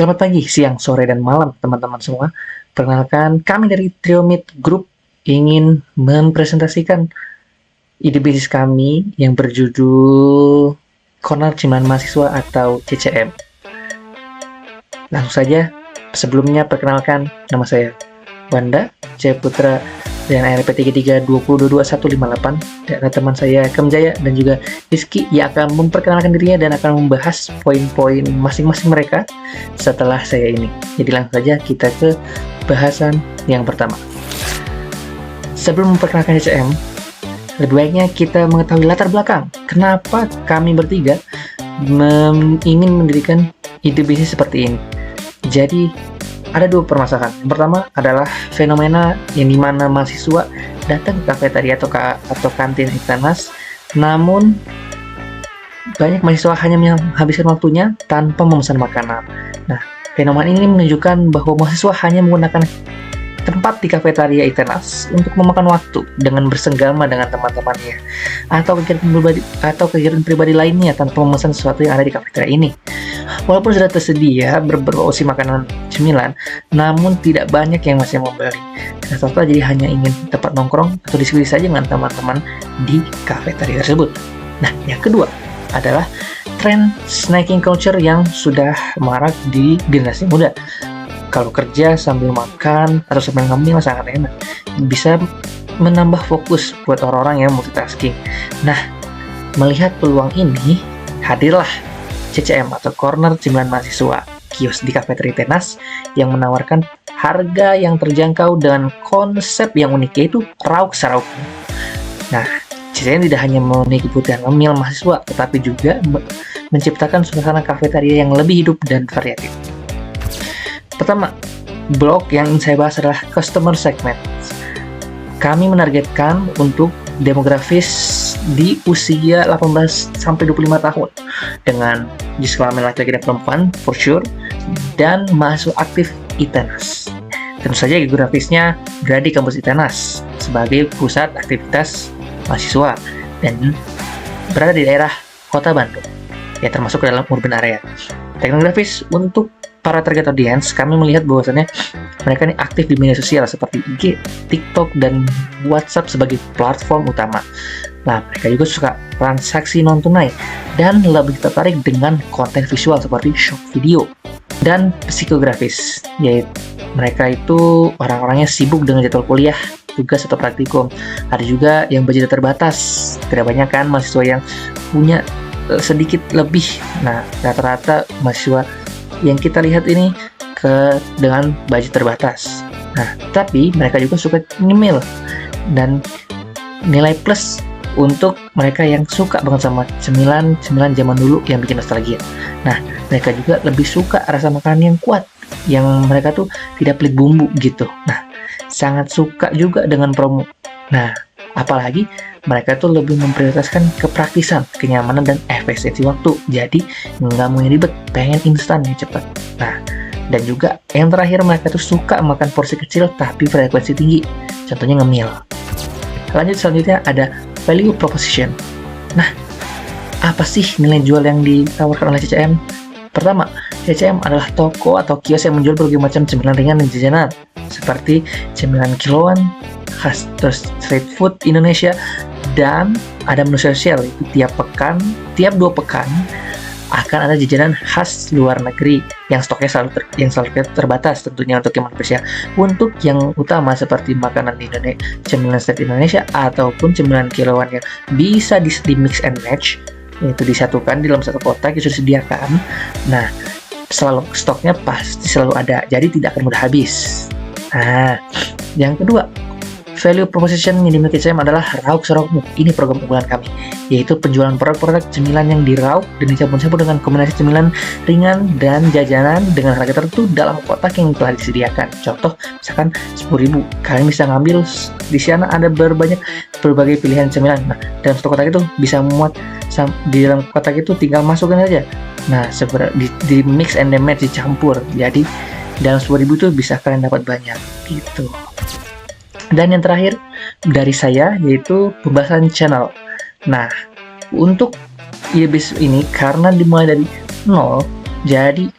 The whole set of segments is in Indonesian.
Selamat pagi, siang, sore, dan malam teman-teman semua. Perkenalkan, kami dari Triomid Group ingin mempresentasikan ide bisnis kami yang berjudul Corner Cemilan Mahasiswa atau CCM. Langsung saja, sebelumnya perkenalkan, nama saya Wanda C. Putra dan ARP 3320222158, dan ada teman saya Kemjaya dan juga Rizky yang akan memperkenalkan dirinya dan akan membahas poin-poin masing-masing mereka setelah saya ini. Jadi langsung saja kita ke bahasan yang pertama. Sebelum memperkenalkan CCM, lebih baiknya kita mengetahui latar belakang kenapa kami bertiga ingin mendirikan ide bisnis seperti ini. Jadi ada dua permasalahan. Yang pertama adalah fenomena yang dimana mahasiswa datang ke kafetaria atau kantin Itanas, namun banyak mahasiswa hanya menghabiskan waktunya tanpa memesan makanan. Nah, fenomena ini menunjukkan bahwa mahasiswa hanya menggunakan tempat di kafetaria Itanas untuk memakan waktu dengan bersenggama dengan teman-temannya atau kegiatan pribadi lainnya tanpa memesan sesuatu yang ada di kafetaria ini. Walaupun sudah tersedia beberapa opsi makanan cemilan, namun tidak banyak yang masih membeli. Rata-rata jadi hanya ingin tempat nongkrong atau diskusi saja dengan teman-teman di kafetaria tersebut. Nah, yang kedua adalah tren snacking culture yang sudah marak di generasi muda. Kalau kerja sambil makan atau sambil ngemil sangat enak, bisa menambah fokus buat orang-orang yang multitasking. Nah, melihat peluang ini, hadirlah CCM atau Corner Cemilan Mahasiswa, kios di kafetaria Tenas yang menawarkan harga yang terjangkau dengan konsep yang unik, yaitu rauk sarauk. Nah, CCM tidak hanya memenuhi kebutuhan ngemil mahasiswa, tetapi juga menciptakan suasana kafetaria yang lebih hidup dan variatif. Pertama, blok yang ingin saya bahas adalah customer segment. Kami menargetkan untuk demografis di usia 18-25 tahun dengan jenis kelamin laki-laki dan perempuan for sure, dan mahasiswa aktif ITENAS. Tentu saja geografisnya berada di kampus ITENAS sebagai pusat aktivitas mahasiswa dan berada di daerah kota Bandung, ya termasuk ke dalam urban area. Teknografis untuk para target audience, kami melihat bahwasannya mereka ini aktif di media sosial seperti IG, TikTok, dan WhatsApp sebagai platform utama. Nah, mereka juga suka transaksi non-tunai dan lebih tertarik dengan konten visual seperti short video. Dan psikografis, yaitu mereka itu orang-orangnya sibuk dengan jadwal kuliah, tugas atau praktikum. Ada juga yang budget terbatas, tidak banyak kan mahasiswa yang punya sedikit lebih. Nah, rata-rata mahasiswa yang kita lihat ini dengan budget terbatas. Nah, tapi mereka juga suka nyemil dan nilai plus untuk mereka yang suka banget sama cemilan zaman dulu yang bikin nostalgia. Nah, mereka juga lebih suka rasa makanan yang kuat, yang mereka tuh tidak pelit bumbu gitu. Nah, sangat suka juga dengan promo. Nah, apalagi mereka tuh lebih memprioritaskan kepraktisan, kenyamanan, dan efisiensi waktu. Jadi nggak mau yang ribet, pengen instan yang cepat. Nah, dan juga yang terakhir, mereka tuh suka makan porsi kecil tapi frekuensi tinggi. Contohnya ngemil. Lanjut, selanjutnya ada value proposition. Nah, apa sih nilai jual yang ditawarkan oleh CCM? Pertama, CCM adalah toko atau kios yang menjual berbagai macam cemilan ringan dan jajanan seperti cemilan kiloan, khas street food Indonesia, dan ada menu sosial, itu tiap 2 pekan akan ada jajanan khas luar negeri yang stoknya selalu terbatas tentunya untuk yang spesial. Untuk yang utama seperti makanan di Indonesia, cemilan street Indonesia ataupun cemilan kiloan yang bisa di mix and match, yaitu disatukan di dalam satu kotak yang sudah disediakan. Nah, selalu stoknya pasti selalu ada, jadi tidak akan mudah habis. Nah, yang kedua, value proposition yang dimiliki CCM adalah Rauk Saraukmu. Ini program unggulan kami, yaitu penjualan produk-produk cemilan yang dirauk dan dicampur-campur dengan kombinasi cemilan ringan dan jajanan dengan harga tertentu dalam kotak yang telah disediakan. Contoh, misalkan 10.000, kalian bisa ngambil di sana ada berbagai pilihan cemilan. Nah, dalam satu kotak itu bisa muat, di dalam kotak itu tinggal masukin aja. Nah, di mix and match, dicampur. Jadi dalam 10.000 itu bisa kalian dapat banyak gitu. Dan yang terakhir dari saya yaitu pembahasan channel. Nah, untuk ide bisnis ini karena dimulai dari nol, jadi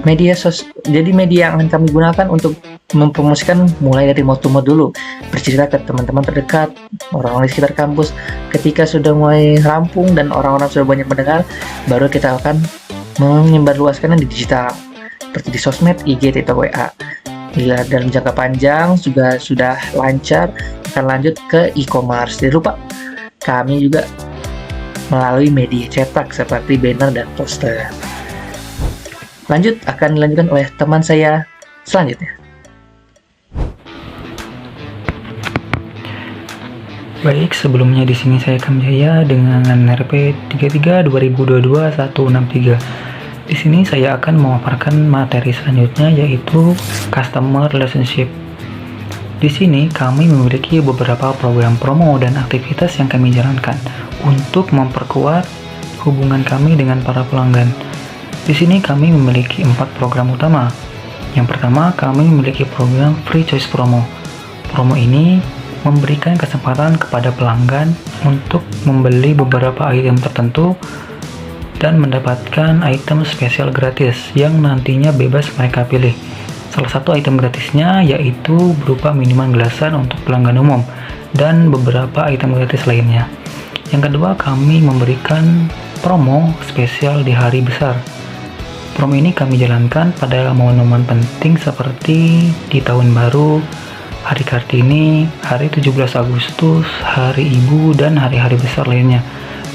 Jadi media yang akan kami gunakan untuk mempromosikan mulai dari mouth to mouth dulu, bercerita ke teman-teman terdekat, orang-orang di sekitar kampus. Ketika sudah mulai rampung dan orang-orang sudah banyak mendengar, baru kita akan menyebarluaskannya di digital, seperti di sosmed, IG, TikTok, WA. Bila dalam jangka panjang juga sudah lancar, akan lanjut ke e-commerce. Jangan lupa, kami juga melalui media cetak seperti banner dan poster. Lanjut, akan dilanjutkan oleh teman saya selanjutnya. Baik, sebelumnya di sini saya Kamjaya dengan RP 33 2022 163. Di sini saya akan memaparkan materi selanjutnya, yaitu customer relationship. Di sini kami memiliki beberapa program promo dan aktivitas yang kami jalankan untuk memperkuat hubungan kami dengan para pelanggan. Di sini kami memiliki 4 program utama. Yang pertama, kami memiliki program Free Choice Promo. Promo ini memberikan kesempatan kepada pelanggan untuk membeli beberapa item tertentu dan mendapatkan item spesial gratis yang nantinya bebas mereka pilih. Salah satu item gratisnya yaitu berupa minuman gelasan untuk pelanggan umum dan beberapa item gratis lainnya. Yang kedua, kami memberikan promo spesial di hari besar. Promo ini kami jalankan pada momen-momen penting seperti di Tahun Baru, Hari Kartini, Hari 17 Agustus, Hari Ibu, dan hari-hari besar lainnya.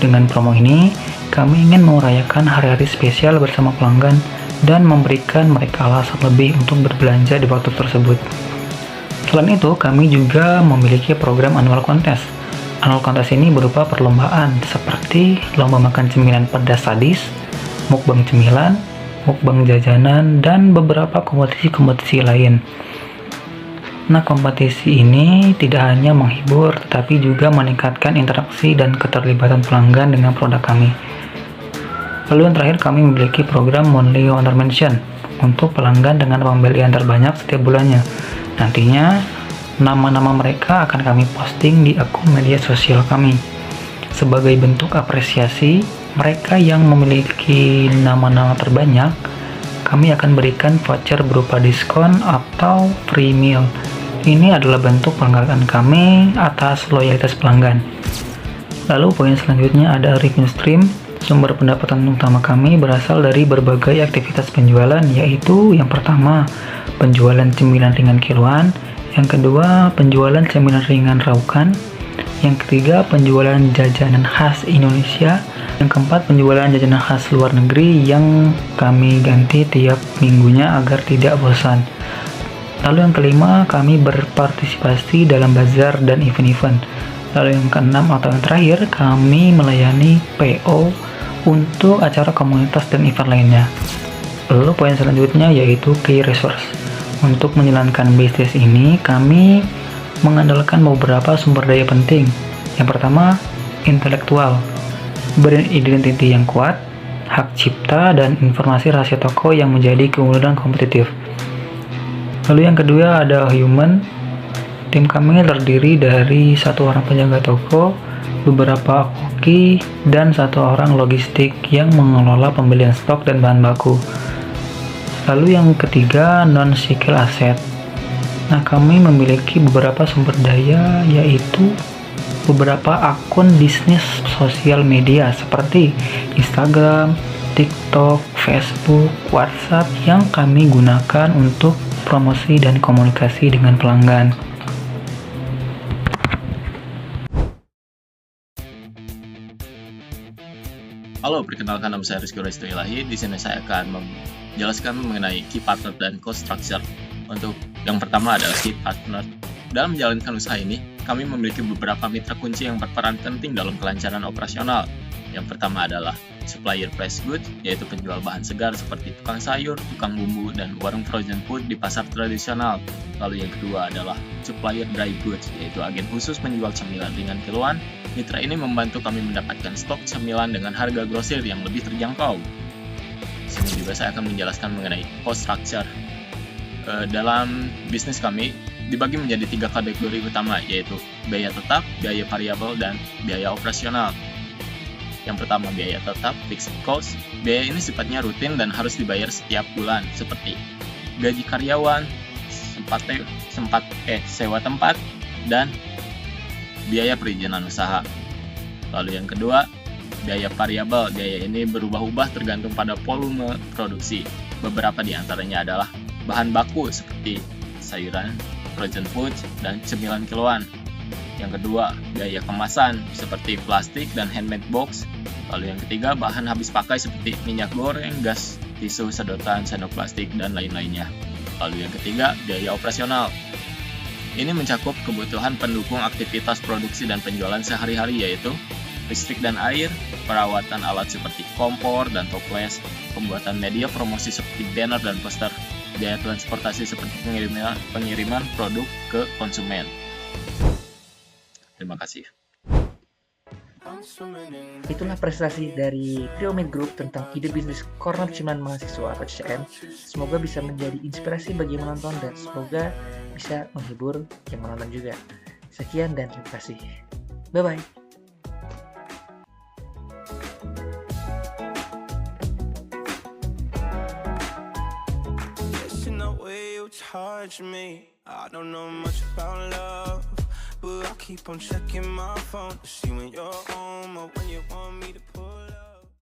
Dengan promo ini, kami ingin merayakan hari-hari spesial bersama pelanggan dan memberikan mereka alasan lebih untuk berbelanja di waktu tersebut. Selain itu, kami juga memiliki program annual contest. Annual contest ini berupa perlombaan seperti lomba makan cemilan pedas sadis, mukbang cemilan, mukbang jajanan, dan beberapa kompetisi-kompetisi lain. Nah, kompetisi ini tidak hanya menghibur, tetapi juga meningkatkan interaksi dan keterlibatan pelanggan dengan produk kami. Lalu yang terakhir, kami memiliki program Monthly Honor Mention untuk pelanggan dengan pembelian terbanyak setiap bulannya. Nantinya, nama-nama mereka akan kami posting di akun media sosial kami. Sebagai bentuk apresiasi, mereka yang memiliki nama-nama terbanyak, kami akan berikan voucher berupa diskon atau free meal. Ini adalah bentuk penghargaan kami atas loyalitas pelanggan. Lalu poin selanjutnya ada revenue stream. Sumber pendapatan utama kami berasal dari berbagai aktivitas penjualan, yaitu yang pertama, penjualan cemilan ringan kiloan, yang kedua, penjualan cemilan ringan raukan, yang ketiga, penjualan jajanan khas Indonesia, yang keempat, penjualan jajanan khas luar negeri yang kami ganti tiap minggunya agar tidak bosan. Lalu yang kelima, kami berpartisipasi dalam bazar dan event-event. Lalu yang keenam atau yang terakhir, kami melayani PO untuk acara komunitas dan event lainnya. Lalu poin selanjutnya yaitu key resource. Untuk menjalankan bisnis ini, kami mengandalkan beberapa sumber daya penting. Yang pertama, intelektual, brand identity yang kuat, hak cipta, dan informasi rahasia toko yang menjadi keunggulan kompetitif. Lalu yang kedua ada human. Tim kami terdiri dari 1 orang penjaga toko, beberapa koki, dan 1 orang logistik yang mengelola pembelian stok dan bahan baku. Lalu yang ketiga non-skill asset. Nah, kami memiliki beberapa sumber daya, yaitu beberapa akun bisnis sosial media seperti Instagram, TikTok, Facebook, WhatsApp yang kami gunakan untuk promosi dan komunikasi dengan pelanggan. Halo, perkenalkan nama saya Rizky Resto Ilahi. Di sini saya akan menjelaskan mengenai key partner dan cost structure. Untuk yang pertama adalah key partner. Dalam menjalankan usaha ini, kami memiliki beberapa mitra kunci yang berperan penting dalam kelancaran operasional. Yang pertama adalah supplier fresh goods, yaitu penjual bahan segar seperti tukang sayur, tukang bumbu, dan warung frozen food di pasar tradisional. Lalu yang kedua adalah supplier dry goods, yaitu agen khusus penjual cemilan ringan kiloan. Mitra ini membantu kami mendapatkan stok cemilan dengan harga grosir yang lebih terjangkau. Di sini juga saya akan menjelaskan mengenai cost structure. Dalam bisnis kami dibagi menjadi 3 kategori utama, yaitu biaya tetap, biaya variabel, dan biaya operasional. Yang pertama, biaya tetap fixed cost. Biaya ini sifatnya rutin dan harus dibayar setiap bulan, seperti gaji karyawan, sewa tempat, dan biaya perizinan usaha. Lalu yang kedua, biaya variabel. Biaya ini berubah-ubah tergantung pada volume produksi. Beberapa di antaranya adalah bahan baku seperti sayuran, frozen food, dan cemilan kiloan. Yang kedua, biaya kemasan seperti plastik dan handmade box. Lalu yang ketiga, bahan habis pakai seperti minyak goreng, gas, tisu, sedotan, sendok plastik, dan lain-lainnya. Lalu yang ketiga, biaya operasional. Ini mencakup kebutuhan pendukung aktivitas produksi dan penjualan sehari-hari, yaitu listrik dan air, perawatan alat seperti kompor dan toples, pembuatan media promosi seperti banner dan poster, biaya transportasi seperti pengiriman produk ke konsumen. Terima kasih. Itulah prestasi dari Triomid Group tentang ide bisnis corner cemilan mahasiswa atau CCM. Semoga bisa menjadi inspirasi bagi menonton dan semoga bisa menghibur yang menonton juga. Sekian dan terima kasih. Bye-bye. Charge me. I don't know much about love, but I keep on checking my phone to see when you're home or when you want me to pull